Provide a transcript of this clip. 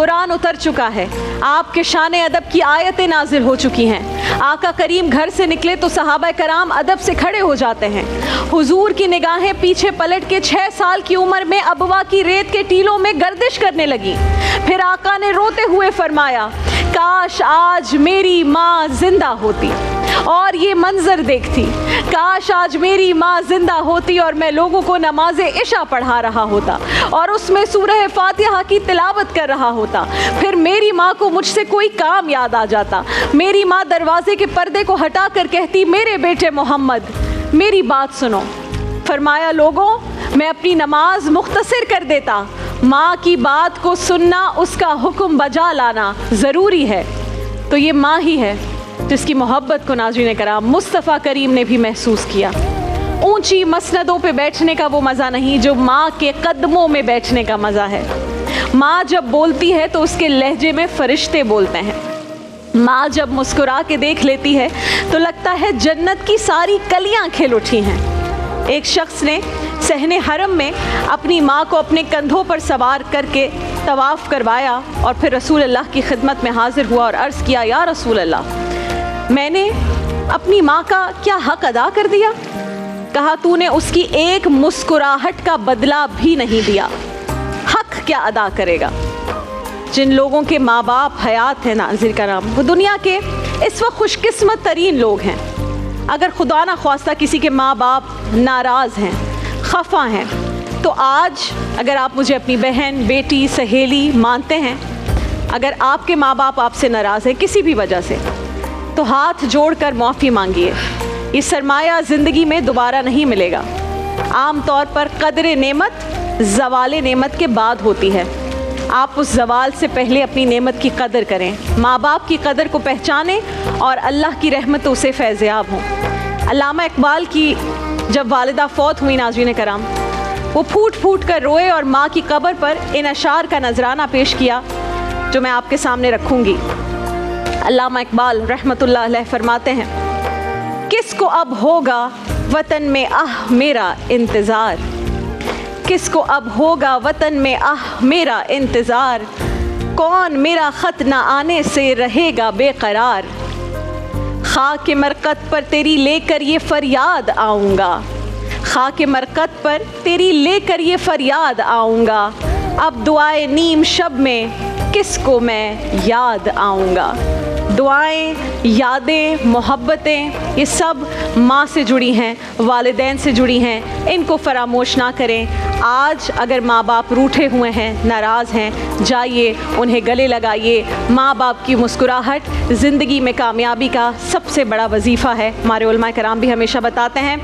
कुरान उतर चुका है, आपके शान अदब की आयतें नाजिल हो चुकी हैं। आका करीम घर से निकले तो सहाबा कराम अदब से खड़े हो जाते हैं। हुजूर की निगाहें पीछे पलट के 6 साल की उम्र में अबवा की रेत के टीलों में गर्दिश करने लगी। फिर आका ने रोते हुए फरमाया, काश आज मेरी माँ जिंदा होती और ये मंजर देखती, काश आज मेरी माँ जिंदा होती और मैं लोगों को नमाज इशा पढ़ा रहा होता और उसमें सूरह फातिहा की तिलावत कर रहा होता। फिर मेरी माँ को मुझसे कोई काम याद आ जाता। मेरी माँ दरवाजे के पर्दे को हटा कर कहती, मेरे बेटे मोहम्मद मेरी बात सुनो। फरमाया, लोगों मैं अपनी नमाज मुख्तसर कर देता, माँ की बात को सुनना, उसका हुक्म बजा लाना ज़रूरी है। तो ये माँ ही है जिसकी मोहब्बत को नाज़रीन कराम मुस्तफ़ा करीम ने भी महसूस किया। ऊंची मसनदों पे बैठने का वो मज़ा नहीं जो माँ के कदमों में बैठने का मज़ा है। माँ जब बोलती है तो उसके लहजे में फरिश्ते बोलते हैं। माँ जब मुस्कुरा के देख लेती है तो लगता है जन्नत की सारी कलियाँ खिल उठी हैं। एक शख्स ने सहने हरम में अपनी माँ को अपने कंधों पर सवार करके तवाफ़ करवाया और फिर रसूल अल्लाह की खिदमत में हाजिर हुआ और अर्ज़ किया, या रसूल अल्लाह मैंने अपनी माँ का क्या हक़ अदा कर दिया? कहा, तूने उसकी एक मुस्कुराहट का बदला भी नहीं दिया, हक़ क्या अदा करेगा? जिन लोगों के माँ बाप हयात हैं नाज़रीन कराम, वो दुनिया के इस वक्त खुशकिस्मत तरीन लोग हैं। अगर खुदा ना ख्वास्ता किसी के माँ बाप नाराज़ हैं, खफा हैं, तो आज अगर आप मुझे अपनी बहन, बेटी, सहेली मानते हैं, अगर आपके माँ बाप आपसे नाराज़ हैं किसी भी वजह से, तो हाथ जोड़कर माफ़ी मांगिए। ये सरमाया ज़िंदगी में दोबारा नहीं मिलेगा। आम तौर पर कदर नेमत ज़वाल नेमत के बाद होती है। आप उस ज़वाल से पहले अपनी नेमत की कदर करें, माँ बाप की कदर को पहचानें और अल्लाह की रहमतों से फैज़याब हों। अल्लामा इकबाल की जब वालिदा फौत हुई नाज़रीन कराम, वो फूट फूट कर रोए और माँ की कब्र पर इन अशार का नजराना पेश किया जो मैं आपके सामने रखूँगी। अल्लामा इकबाल रहमतुल्लाह अलैह फरमाते हैं, किसको अब होगा वतन में आह मेरा इंतज़ार, किसको अब होगा वतन में आह मेरा इंतज़ार, कौन मेरा ख़त न आने से रहेगा बेकरार, खाक मरकत पर तेरी लेकर ये फरियाद आऊँगा, खाक मरकत पर तेरी लेकर ये फरियाद आऊँगा, अब दुआए नीम शब में किसको मैं याद आऊँगा। दुआएं, यादें, मोहब्बतें ये सब माँ से जुड़ी हैं, वालिदैन से जुड़ी हैं, इनको फरामोश ना करें। आज अगर माँ बाप रूठे हुए हैं, नाराज़ हैं, जाइए उन्हें गले लगाइए। माँ बाप की मुस्कुराहट ज़िंदगी में कामयाबी का सबसे बड़ा वजीफ़ा है। हमारे उलमा कराम भी हमेशा बताते हैं।